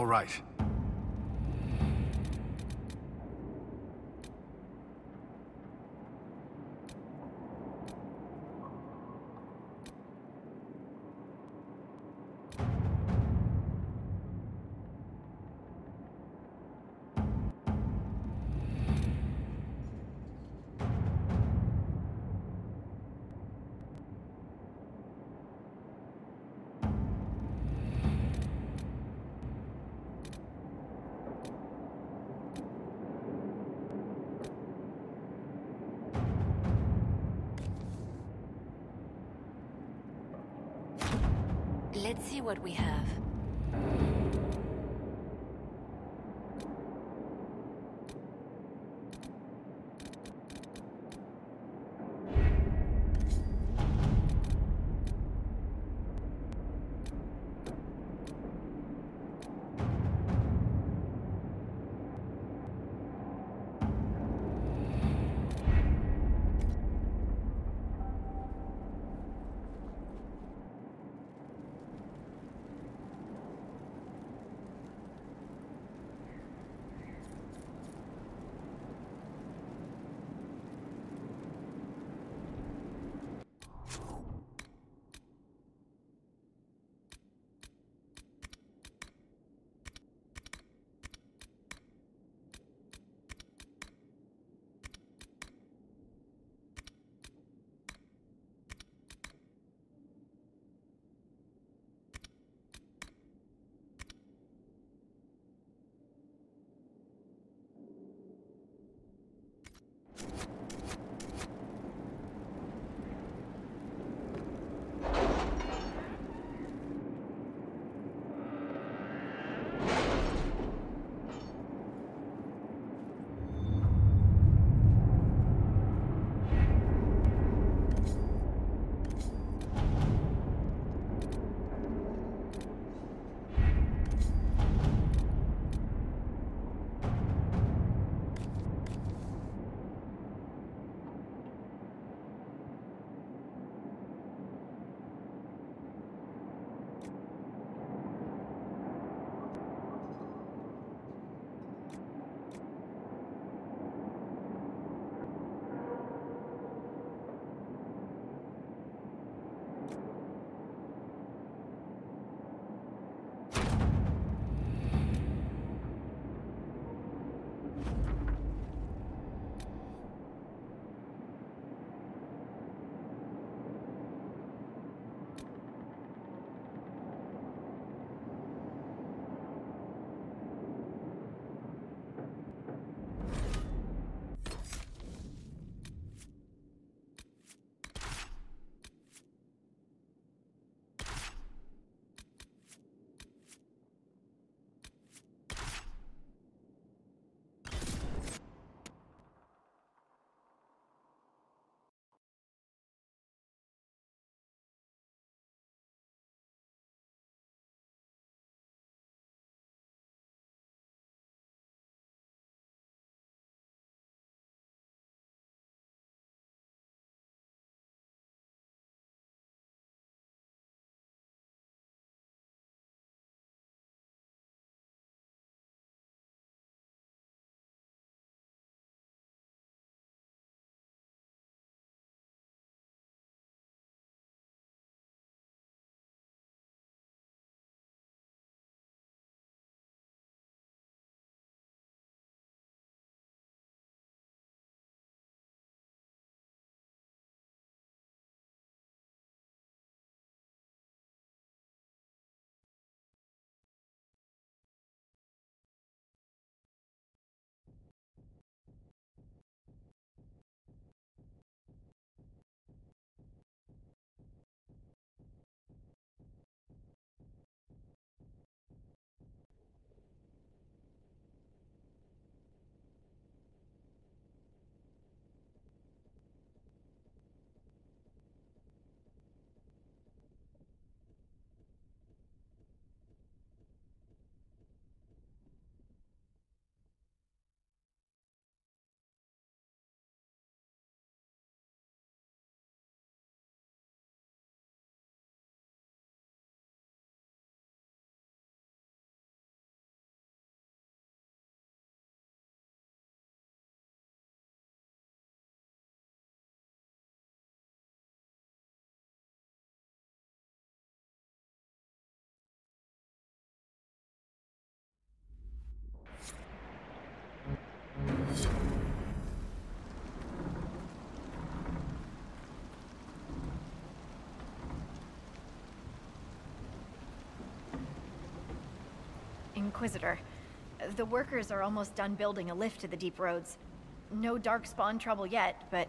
All right. Let's see what we have. Inquisitor. The workers are almost done building a lift to the deep roads. No darkspawn trouble yet, but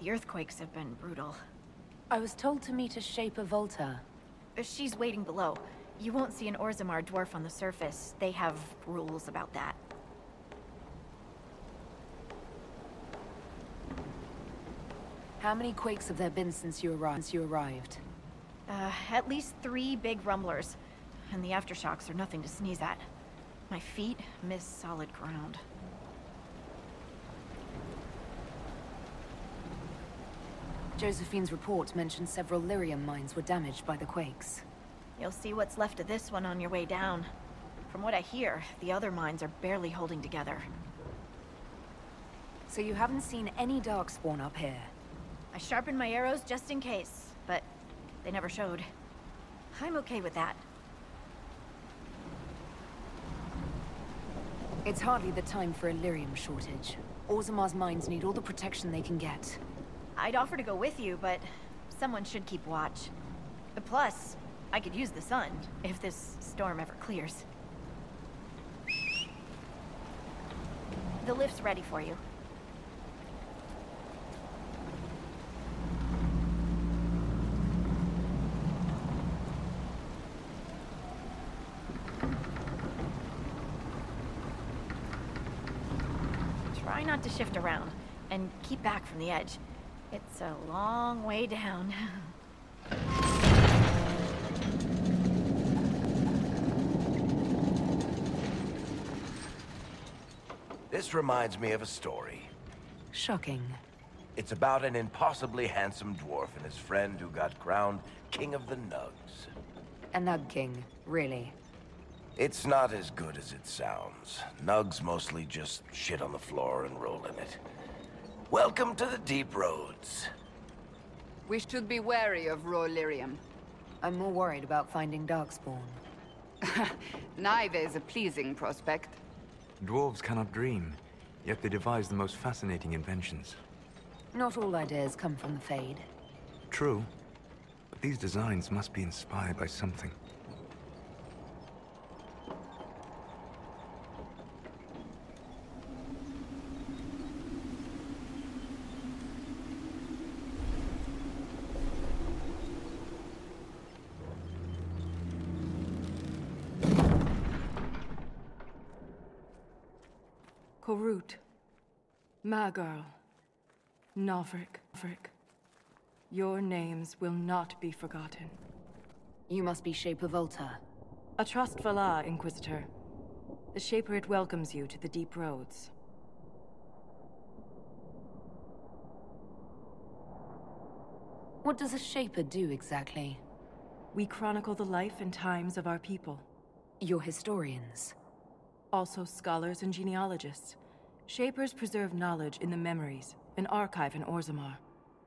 the earthquakes have been brutal. I was told to meet a Shaper Volta. She's waiting below. You won't see an Orzammar dwarf on the surface. They have rules about that. How many quakes have there been since you arrived? At least 3 big rumblers. And the aftershocks are nothing to sneeze at. My feet miss solid ground. Josephine's report mentioned several lyrium mines were damaged by the quakes. You'll see what's left of this one on your way down. From what I hear, the other mines are barely holding together. So you haven't seen any darkspawn up here? I sharpened my arrows just in case, but they never showed. I'm okay with that. It's hardly the time for a lyrium shortage. Orzammar's mines need all the protection they can get. I'd offer to go with you, but someone should keep watch. Plus, I could use the sun, if this storm ever clears. The lift's ready for you. Try not to shift around, and keep back from the edge. It's a long way down. This reminds me of a story. Shocking. It's about an impossibly handsome dwarf and his friend who got crowned King of the Nugs. A Nug King, really? It's not as good as it sounds. Nugs mostly just shit on the floor and roll in it. Welcome to the deep roads. We should be wary of raw lyrium. I'm more worried about finding darkspawn. Neither is a pleasing prospect. Dwarves cannot dream, yet they devise the most fascinating inventions. Not all ideas come from the Fade. True, but these designs must be inspired by something. Korut, Magirl, Novrik, your names will not be forgotten. You must be Shaper Volta. A trust Vala, Inquisitor. The Shaper it welcomes you to the deep roads. What does a Shaper do exactly? We chronicle the life and times of our people. You're historians. Also scholars and genealogists. Shapers preserve knowledge in the memories, an archive in Orzammar.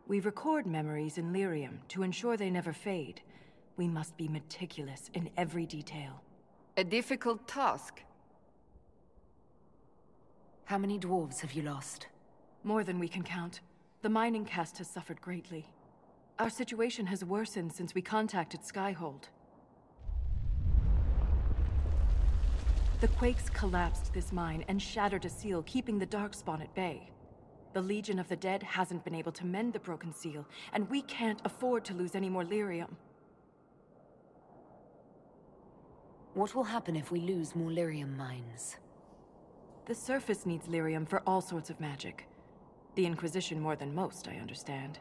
We record memories in lyrium to ensure they never fade. We must be meticulous in every detail. A difficult task. How many dwarves have you lost? More than we can count. The mining caste has suffered greatly. Our situation has worsened since we contacted Skyhold. The quakes collapsed this mine and shattered a seal, keeping the darkspawn at bay. The Legion of the Dead hasn't been able to mend the broken seal, and we can't afford to lose any more lyrium. What will happen if we lose more lyrium mines? The surface needs lyrium for all sorts of magic. The Inquisition more than most, I understand.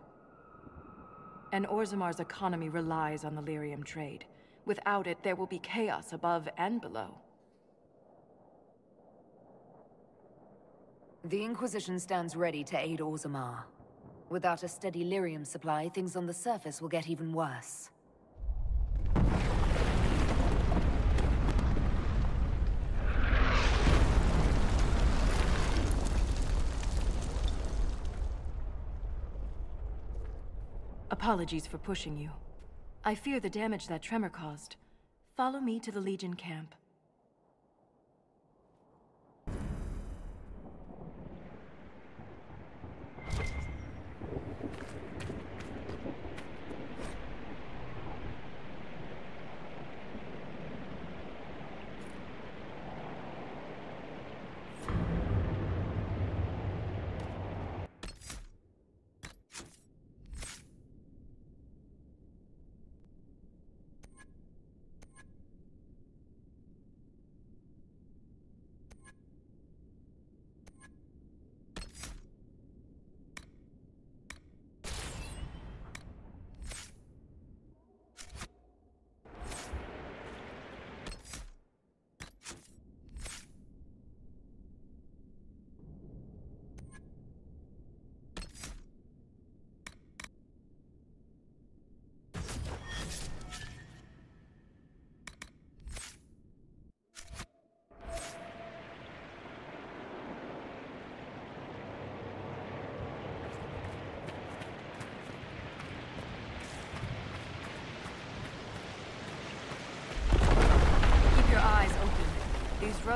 And Orzammar's economy relies on the lyrium trade. Without it, there will be chaos above and below. The Inquisition stands ready to aid Orzammar. Without a steady lyrium supply, things on the surface will get even worse. Apologies for pushing you. I fear the damage that tremor caused. Follow me to the Legion camp.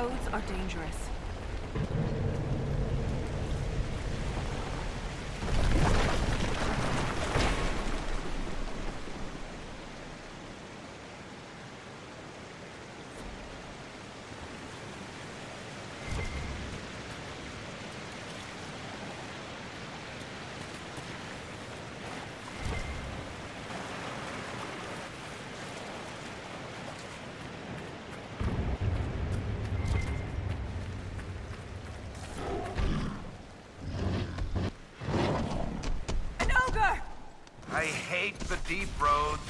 roads are dangerous. I hate the deep roads.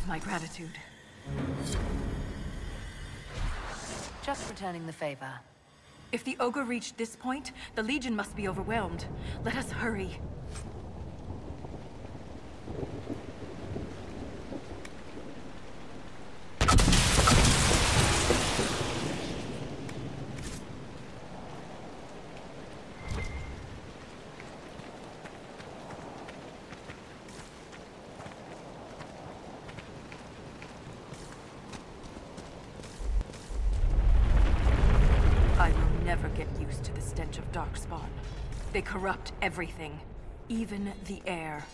My gratitude. Just returning the favor. If the ogre reached this point, the Legion must be overwhelmed. Let us hurry. stench of darkspawn. They corrupt everything, even the air.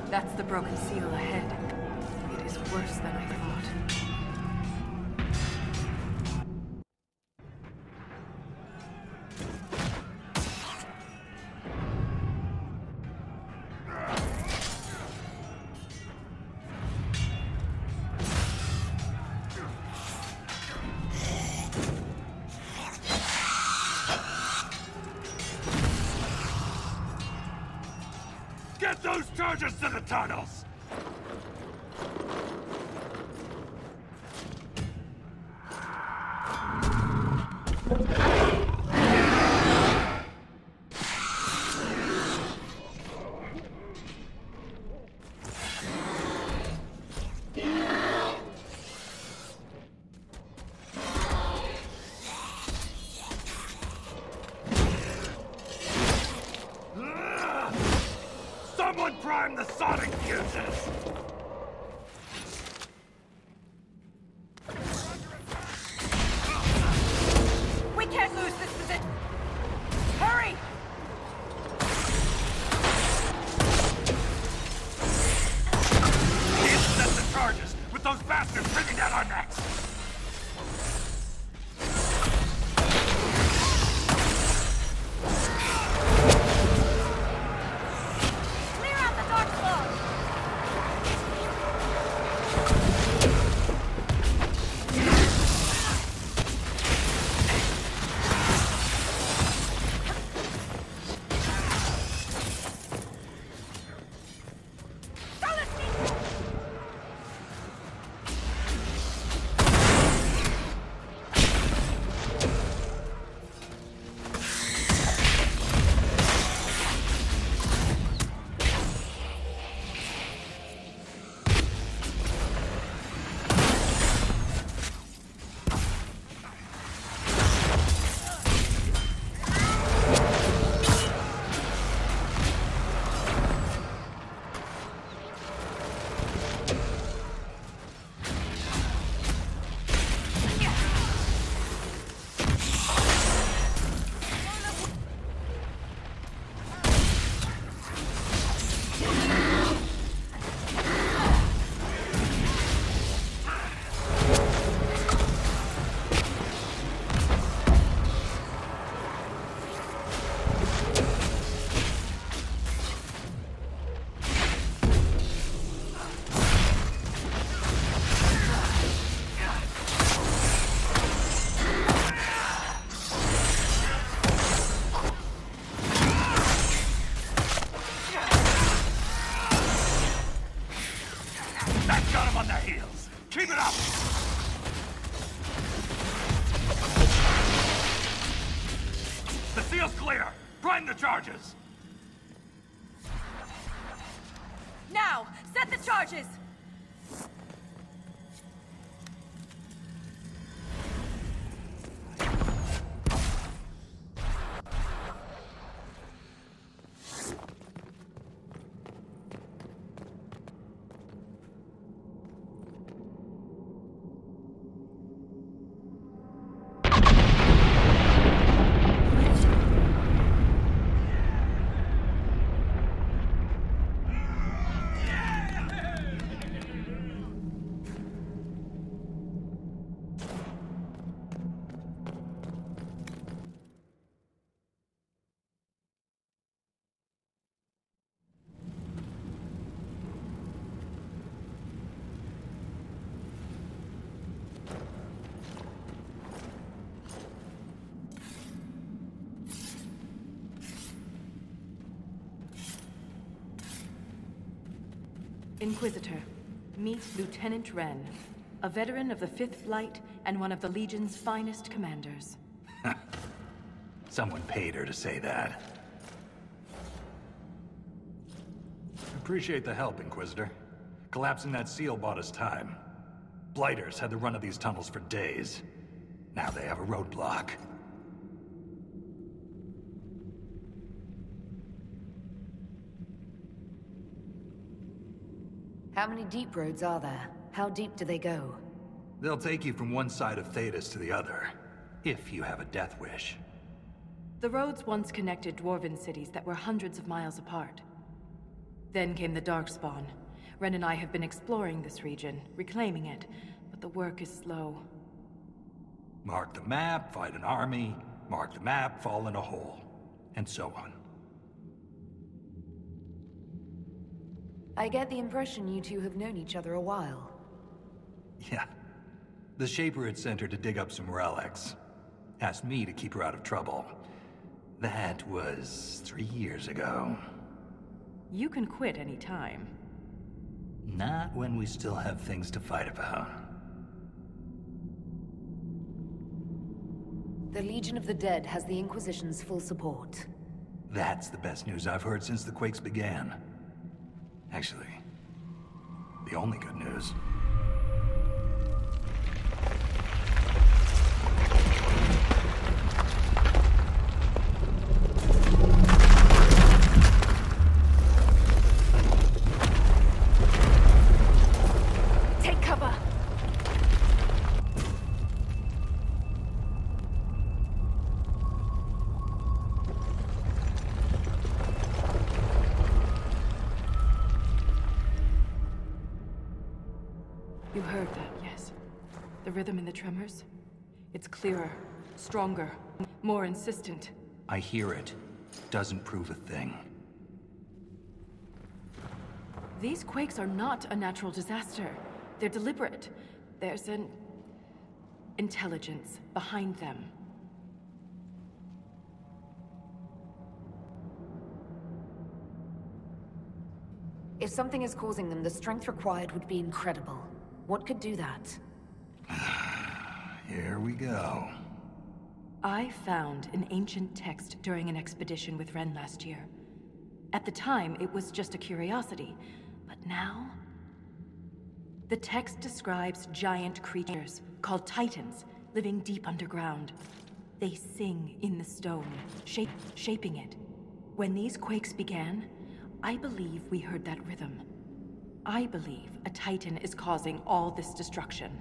That's the broken seal ahead. It is worse than I thought. Get those charges to the tunnels! Someone prime the sonic fuses! We can't lose this position! Hurry! Can't set the charges with those bastards breathing down our necks! Keep it up! The seal's clear! Prime the charges! Now! Set the charges! Inquisitor, meet Lieutenant Wren, a veteran of the 5th Flight and one of the Legion's finest commanders. Someone paid her to say that. Appreciate the help, Inquisitor. Collapsing that seal bought us time. Blighters had the run of these tunnels for days. Now they have a roadblock. How many deep roads are there? How deep do they go? They'll take you from one side of Tedasa to the other, if you have a death wish. The roads once connected dwarven cities that were hundreds of miles apart. Then came the Darkspawn. Ren and I have been exploring this region, reclaiming it, but the work is slow. Mark the map, fight an army. Mark the map, fall in a hole. And so on. I get the impression you two have known each other a while. Yeah. The Shaper had sent her to dig up some relics. Asked me to keep her out of trouble. That was 3 years ago. You can quit any time. Not when we still have things to fight about. The Legion of the Dead has the Inquisition's full support. That's the best news I've heard since the Quakes began. Actually, the only good news. Take cover! You heard that, yes? The rhythm in the tremors? It's clearer, stronger, more insistent. I hear it. Doesn't prove a thing. These quakes are not a natural disaster. They're deliberate. There's an intelligence behind them. If something is causing them, the strength required would be incredible. What could do that? Here we go. I found an ancient text during an expedition with Ren last year. At the time, it was just a curiosity, but now... The text describes giant creatures, called Titans, living deep underground. They sing in the stone, shaping it. When these quakes began, I believe we heard that rhythm. I believe a Titan is causing all this destruction.